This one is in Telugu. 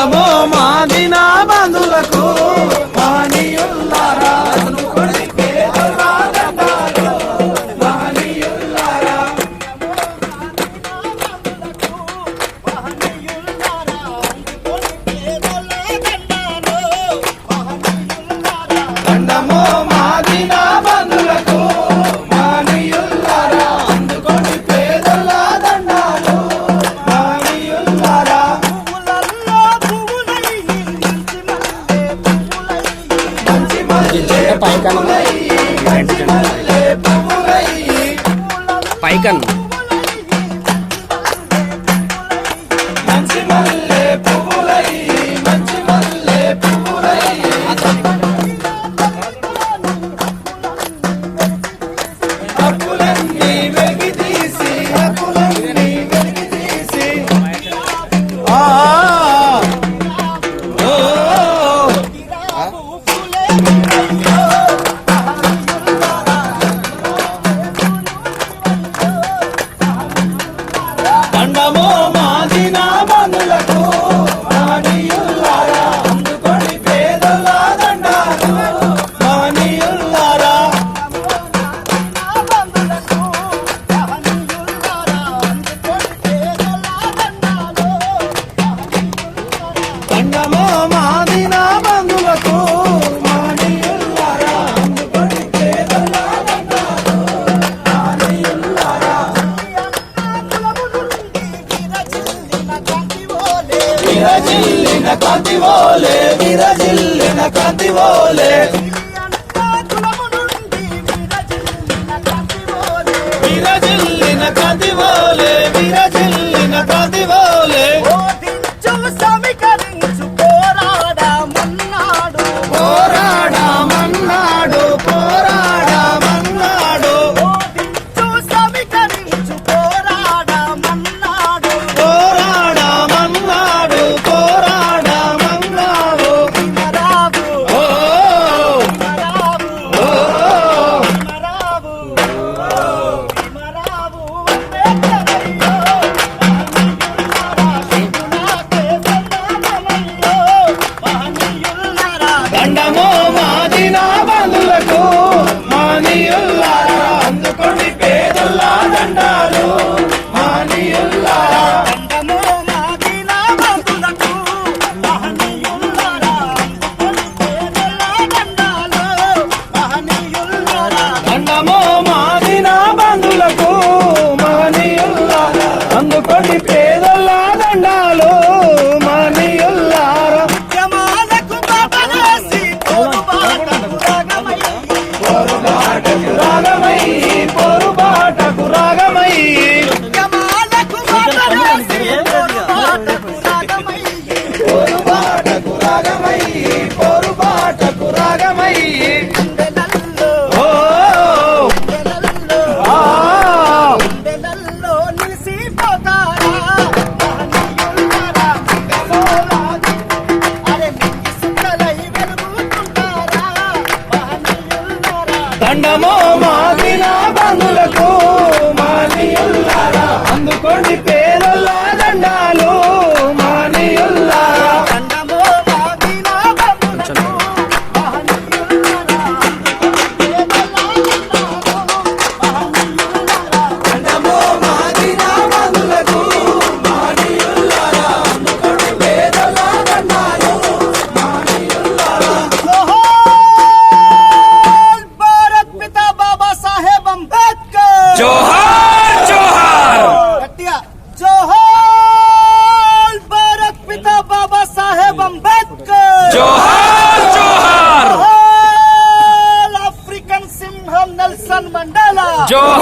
దండమో మాదిన బంధులకు మహనీయులారా దండమో మాదిన బంధులకు మహనీయులారా అందుకొని పేదల దండాలు మహనీయులారా మంచి మల్లె పువ్వులై మంచి మల్లె పువ్వులై పైకన్ మంచి మల్లె పువ్వులై మంచి మల్లె పువ్వులై హక్కులన్నీ వెలికి తీసి హక్కులన్నీ వెలికి తీసి ఆ ఓ దండమో మాదిన బంధులకు మహనీయులారా అందుకొని పేదల దండాలు మహనీయులారా దండమో మాదిన బంధులకు మహనీయులారా అందుకొని పేదల దండాలు మహనీయులారా విరజిల్లిన కాంతివోలే విరజిల్లిన కాంతివోలే విరజిల్లిన కాంతివోలే విరజిల్లిన కాంతివోలే పోరాడమన్నాడు పోరాడమన్నాడు పోరాడమన్నాడు పోరాడమన్నాడు ఓ ఓ దండమో మాదిన బంధులకు మహనీయులారా అందుకొని పేదల దండాలు మహనీయులారా దండమో మాదిన బంధులకు మహనీయులారా అందుకొని పేదల దండాలు మహనీయులారా పొరుబాటకు రాగమై పొరుబాటకు రాగమై పొరుబాటకు రాగమై పొరుబాటకు రాగమై ఓ ఆ దండమో మాదిన బంధులకు మహనీయులారా అందుకోండి పేదల దండాలు మహనీయులారా దండమో మాదిన బంధులకు మహనీయులారా అందుకోండి పేదల దండాలు మహనీయులారా జోహార్ జోహార్ జోహార్ భారత్ పితా బాబా సాహెబ్ అంబేద్కర్ జోహార్ జోహార్ జోహార్ ఆఫ్రికన్ సింహం నెల్సన్ మండేలా జోహార్